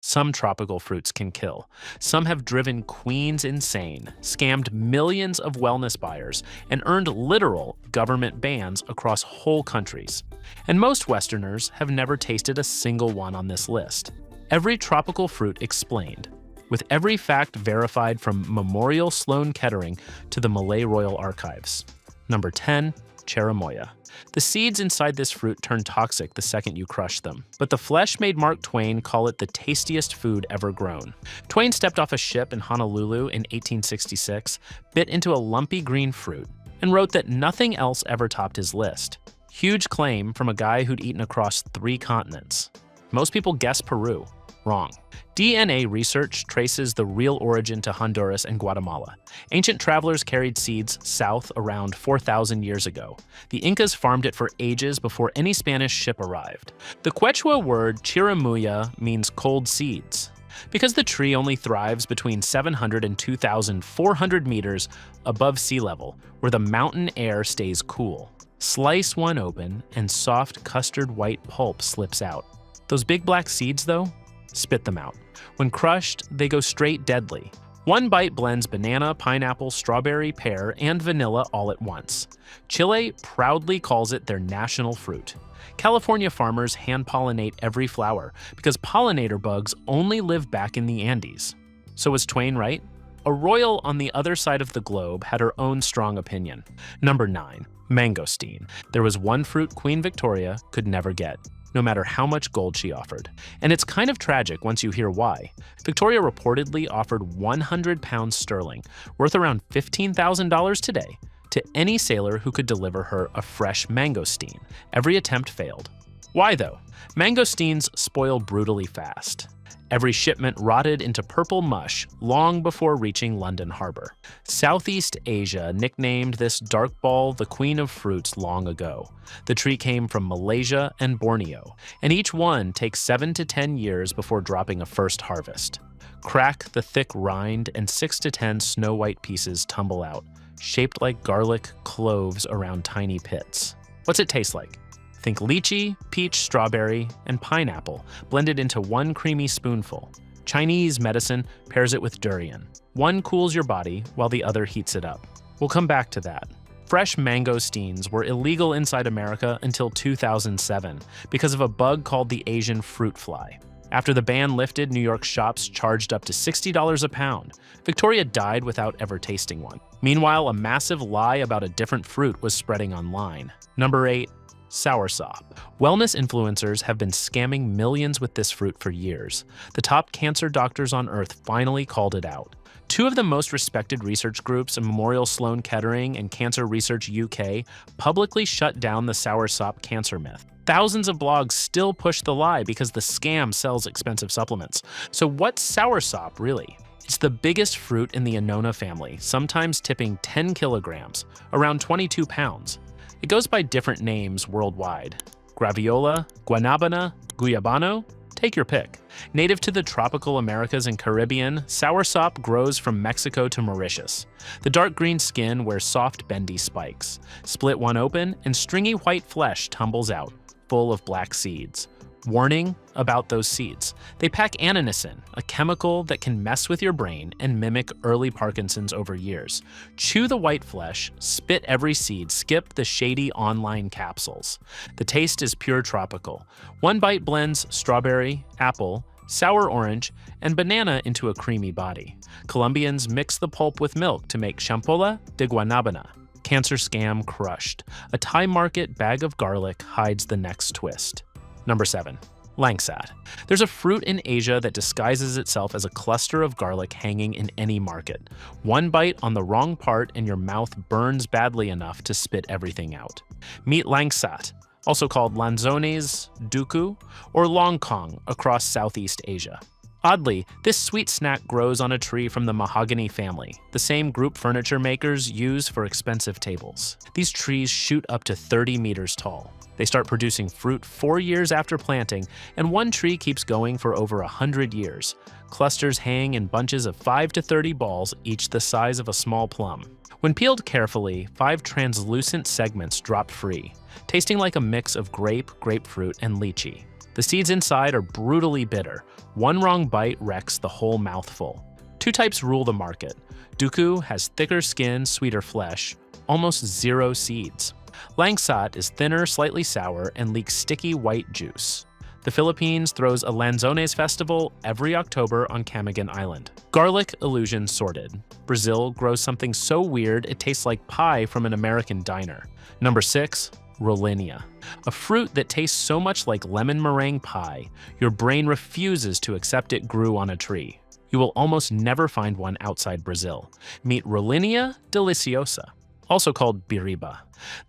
some tropical fruits can kill. Some have driven queens insane, scammed millions of wellness buyers, and earned literal government bans across whole countries. And most Westerners have never tasted a single one on this list. Every tropical fruit explained, with every fact verified from Memorial Sloan Kettering to the Malay Royal Archives. Number 10. Cherimoya. The seeds inside this fruit turn toxic the second you crush them, but the flesh made Mark Twain call it the tastiest food ever grown. Twain stepped off a ship in Honolulu in 1866, bit into a lumpy green fruit, and wrote that nothing else ever topped his list. Huge claim from a guy who'd eaten across 3 continents. Most people guess Peru. Wrong. DNA research traces the real origin to Honduras and Guatemala. Ancient travelers carried seeds south around 4,000 years ago. The Incas farmed it for ages before any Spanish ship arrived. The Quechua word cherimoya means cold seeds, because the tree only thrives between 700 and 2,400 meters above sea level, where the mountain air stays cool. Slice one open, and soft custard white pulp slips out. Those big black seeds, though? Spit them out. When crushed, they go straight deadly. One bite blends banana, pineapple, strawberry, pear, and vanilla all at once. Chile proudly calls it their national fruit. California farmers hand-pollinate every flower because pollinator bugs only live back in the Andes. So was Twain right? A royal on the other side of the globe had her own strong opinion. Number 9. Mangosteen. There was one fruit Queen Victoria could never get, no matter how much gold she offered. And it's kind of tragic once you hear why. Victoria reportedly offered 100 pounds sterling, worth around $15,000 today, to any sailor who could deliver her a fresh mangosteen. Every attempt failed. Why though? Mangosteens spoil brutally fast. Every shipment rotted into purple mush long before reaching London Harbor. Southeast Asia nicknamed this dark ball the Queen of Fruits long ago. The tree came from Malaysia and Borneo, and each one takes 7 to 10 years before dropping a first harvest. Crack the thick rind and 6 to 10 snow-white pieces tumble out, shaped like garlic cloves around tiny pits. What's it taste like? Think lychee, peach, strawberry, and pineapple blended into one creamy spoonful. Chinese medicine pairs it with durian. One cools your body while the other heats it up. We'll come back to that. Fresh mangosteens were illegal inside America until 2007 because of a bug called the Asian fruit fly. After the ban lifted, New York shops charged up to $60 a pound. Victoria died without ever tasting one. Meanwhile, a massive lie about a different fruit was spreading online. Number 8. Soursop. Wellness influencers have been scamming millions with this fruit for years. The top cancer doctors on Earth finally called it out. 2 of the most respected research groups, Memorial Sloan Kettering and Cancer Research UK, publicly shut down the soursop cancer myth. Thousands of blogs still push the lie because the scam sells expensive supplements. So what's soursop really? It's the biggest fruit in the Annona family, sometimes tipping 10 kilograms, around 22 pounds. It goes by different names worldwide. Graviola, Guanabana, Guyabano, take your pick. Native to the tropical Americas and Caribbean, soursop grows from Mexico to Mauritius. The dark green skin wears soft, bendy spikes. Split one open, and stringy white flesh tumbles out, full of black seeds. Warning about those seeds. They pack annonacin, a chemical that can mess with your brain and mimic early Parkinson's over years. Chew the white flesh, spit every seed, skip the shady online capsules. The taste is pure tropical. One bite blends strawberry, apple, sour orange, and banana into a creamy body. Colombians mix the pulp with milk to make champola de Guanabana. Cancer scam crushed. A Thai market bag of garlic hides the next twist. Number 7. Langsat. There's a fruit in Asia that disguises itself as a cluster of garlic hanging in any market. One bite on the wrong part and your mouth burns badly enough to spit everything out. Meet langsat, also called lanzones, duku, or longkong across Southeast Asia. Oddly, this sweet snack grows on a tree from the mahogany family, the same group furniture makers use for expensive tables. These trees shoot up to 30 meters tall. They start producing fruit 4 years after planting, and one tree keeps going for over 100 years. Clusters hang in bunches of 5 to 30 balls, each the size of a small plum. When peeled carefully, 5 translucent segments drop free, tasting like a mix of grape, grapefruit, and lychee. The seeds inside are brutally bitter. One wrong bite wrecks the whole mouthful. Two types rule the market. Duku has thicker skin, sweeter flesh, almost zero seeds. Langsat is thinner, slightly sour, and leaks sticky white juice. The Philippines throws a Lanzones festival every October on Camiguin Island. Garlic illusion sorted. Brazil grows something so weird it tastes like pie from an American diner. Number 6. Rollinia. A fruit that tastes so much like lemon meringue pie, your brain refuses to accept it grew on a tree. You will almost never find one outside Brazil. Meet Rollinia deliciosa, also called biriba.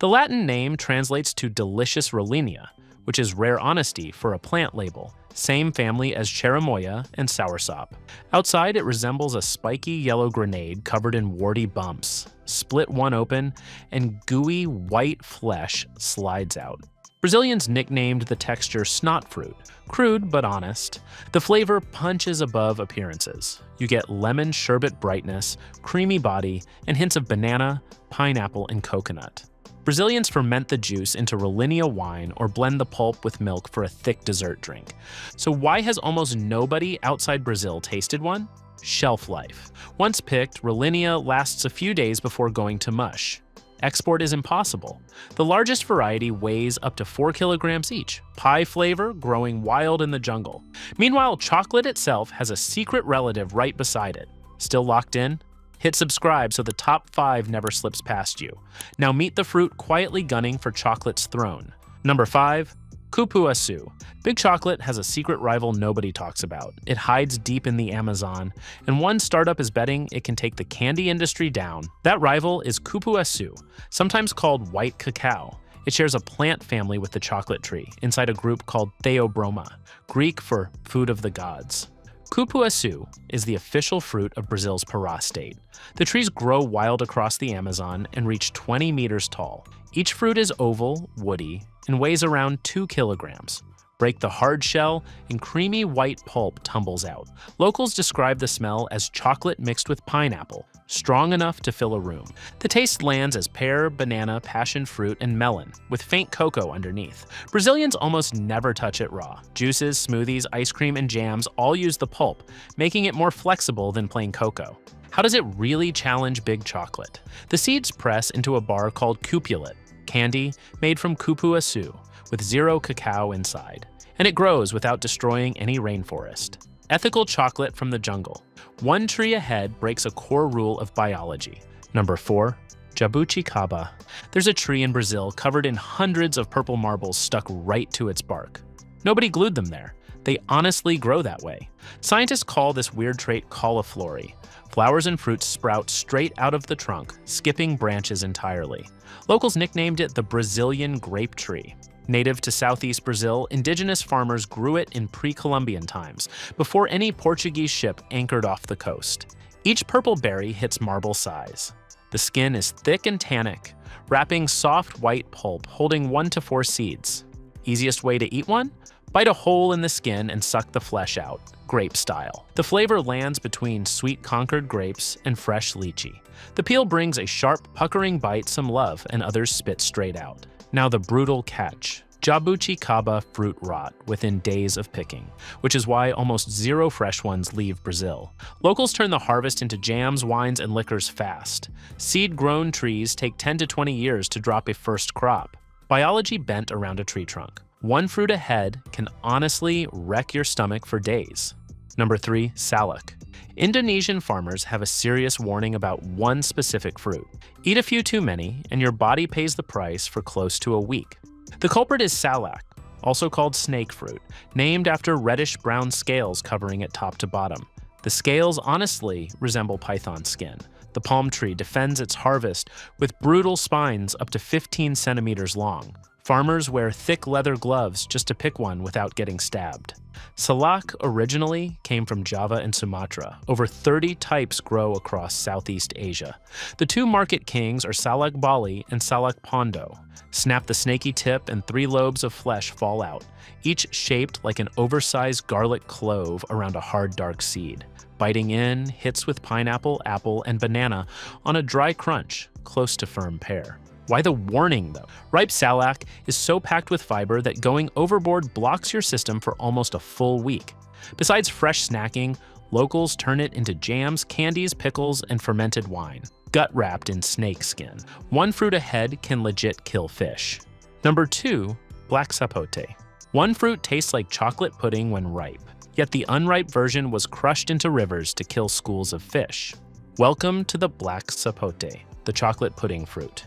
The Latin name translates to delicious Rollinia, which is rare honesty for a plant label, same family as cherimoya and soursop. Outside, it resembles a spiky yellow grenade covered in warty bumps. Split one open, and gooey white flesh slides out. Brazilians nicknamed the texture snot fruit. Crude but honest, the flavor punches above appearances. You get lemon sherbet brightness, creamy body, and hints of banana, pineapple, and coconut. Brazilians ferment the juice into Rollinia wine or blend the pulp with milk for a thick dessert drink. So why has almost nobody outside Brazil tasted one? Shelf life. Once picked, Rollinia lasts a few days before going to mush. Export is impossible. The largest variety weighs up to 4 kilograms each, pie flavor growing wild in the jungle. Meanwhile, chocolate itself has a secret relative right beside it. Still locked in? Hit subscribe so the top 5 never slips past you. Now meet the fruit quietly gunning for chocolate's throne. Number 5. Cupuaçu. Big Chocolate has a secret rival nobody talks about. It hides deep in the Amazon, and one startup is betting it can take the candy industry down. That rival is Cupuaçu, sometimes called white cacao. It shares a plant family with the chocolate tree, inside a group called Theobroma, Greek for food of the gods. Cupuaçu is the official fruit of Brazil's Pará state. The trees grow wild across the Amazon and reach 20 meters tall. Each fruit is oval, woody, and weighs around 2 kilograms. Break the hard shell, and creamy white pulp tumbles out. Locals describe the smell as chocolate mixed with pineapple, strong enough to fill a room. The taste lands as pear, banana, passion fruit, and melon, with faint cocoa underneath. Brazilians almost never touch it raw. Juices, smoothies, ice cream, and jams all use the pulp, making it more flexible than plain cocoa. How does it really challenge Big Chocolate? The seeds press into a bar called cupulet, candy made from cupuaçu, with zero cacao inside. And it grows without destroying any rainforest. Ethical chocolate from the jungle. One tree ahead breaks a core rule of biology. Number 4. Jabuticaba. There's a tree in Brazil covered in hundreds of purple marbles stuck right to its bark. Nobody glued them there. They honestly grow that way. Scientists call this weird trait cauliflory. Flowers and fruits sprout straight out of the trunk, skipping branches entirely. Locals nicknamed it the Brazilian grape tree. Native to southeast Brazil, indigenous farmers grew it in pre-Columbian times, before any Portuguese ship anchored off the coast. Each purple berry hits marble size. The skin is thick and tannic, wrapping soft white pulp holding 1 to 4 seeds. Easiest way to eat one? Bite a hole in the skin and suck the flesh out, grape style. The flavor lands between sweet Concord grapes and fresh lychee. The peel brings a sharp, puckering bite some love, and others spit straight out. Now the brutal catch. Jabuticaba fruit rot within days of picking, which is why almost zero fresh ones leave Brazil. Locals turn the harvest into jams, wines, and liquors fast. Seed-grown trees take 10 to 20 years to drop a first crop. Biology bent around a tree trunk. One fruit ahead can honestly wreck your stomach for days. Number 3. Salak. Indonesian farmers have a serious warning about one specific fruit. Eat a few too many, and your body pays the price for close to a week. The culprit is salak, also called snake fruit, named after reddish-brown scales covering it top to bottom. The scales honestly resemble python skin. The palm tree defends its harvest with brutal spines up to 15 centimeters long. Farmers wear thick leather gloves just to pick one without getting stabbed. Salak originally came from Java and Sumatra. Over 30 types grow across Southeast Asia. The two market kings are Salak Bali and Salak Pondo. Snap the snaky tip and 3 lobes of flesh fall out, each shaped like an oversized garlic clove around a hard, dark seed. Biting in, hits with pineapple, apple, and banana on a dry crunch, close to firm pear. Why the warning, though? Ripe salac is so packed with fiber that going overboard blocks your system for almost a full week. Besides fresh snacking, locals turn it into jams, candies, pickles, and fermented wine, gut-wrapped in snake skin. One fruit a head can legit kill fish. Number 2, black sapote. One fruit tastes like chocolate pudding when ripe, yet the unripe version was crushed into rivers to kill schools of fish. Welcome to the black sapote, the chocolate pudding fruit.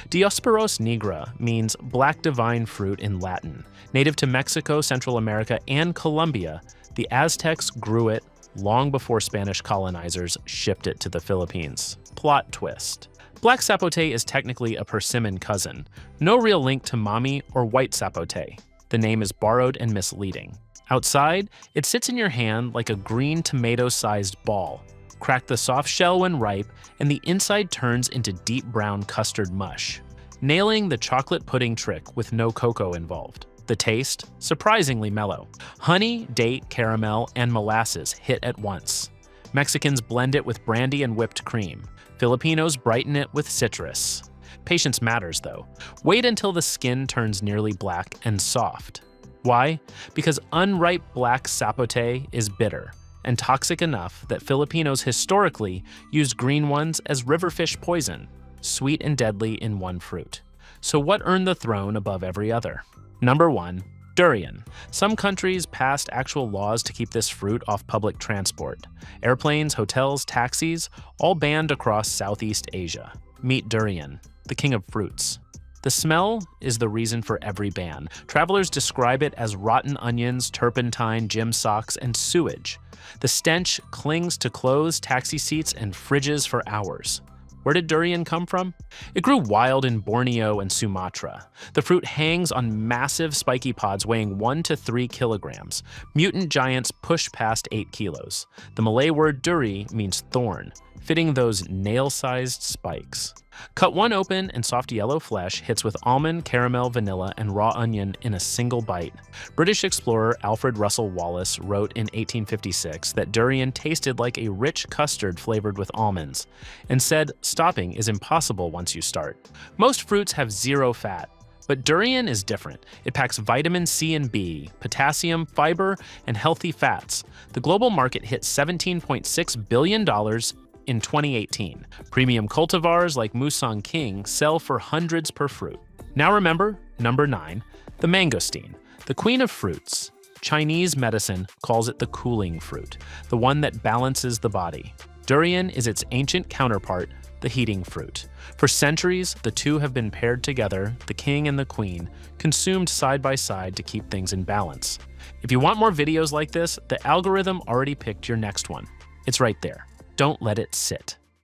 Diospyros nigra means black divine fruit in Latin. Native to Mexico, Central America, and Colombia, the Aztecs grew it long before Spanish colonizers shipped it to the Philippines. Plot twist. Black sapote is technically a persimmon cousin. No real link to mami or white sapote. The name is borrowed and misleading. Outside, it sits in your hand like a green tomato-sized ball. Crack the soft shell when ripe, and the inside turns into deep brown custard mush, nailing the chocolate pudding trick with no cocoa involved. The taste, surprisingly mellow. Honey, date, caramel, and molasses hit at once. Mexicans blend it with brandy and whipped cream. Filipinos brighten it with citrus. Patience matters, though. Wait until the skin turns nearly black and soft. Why? Because unripe black sapote is bitter and toxic enough that Filipinos historically used green ones as riverfish poison, sweet and deadly in one fruit. So what earned the throne above every other? Number 1, durian. Some countries passed actual laws to keep this fruit off public transport. Airplanes, hotels, taxis, all banned across Southeast Asia. Meet durian, the king of fruits. The smell is the reason for every ban. Travelers describe it as rotten onions, turpentine, gym socks, and sewage. The stench clings to clothes, taxi seats, and fridges for hours. Where did durian come from? It grew wild in Borneo and Sumatra. The fruit hangs on massive spiky pods weighing 1 to 3 kilograms. Mutant giants push past 8 kilos. The Malay word duri means thorn, fitting those nail-sized spikes. Cut one open and soft yellow flesh hits with almond, caramel, vanilla, and raw onion in a single bite. British explorer Alfred Russel Wallace wrote in 1856 that durian tasted like a rich custard flavored with almonds, and said stopping is impossible once you start. Most fruits have 0 fat, but durian is different. It packs vitamin C and B, potassium, fiber, and healthy fats. The global market hit $17.6 billion in 2018. Premium cultivars like Musang King sell for hundreds per fruit. Now remember, number 9, the mangosteen, the queen of fruits. Chinese medicine calls it the cooling fruit, the one that balances the body. Durian is its ancient counterpart, the heating fruit. For centuries, the two have been paired together, the king and the queen, consumed side by side to keep things in balance. If you want more videos like this, the algorithm already picked your next one. It's right there. Don't let it sit.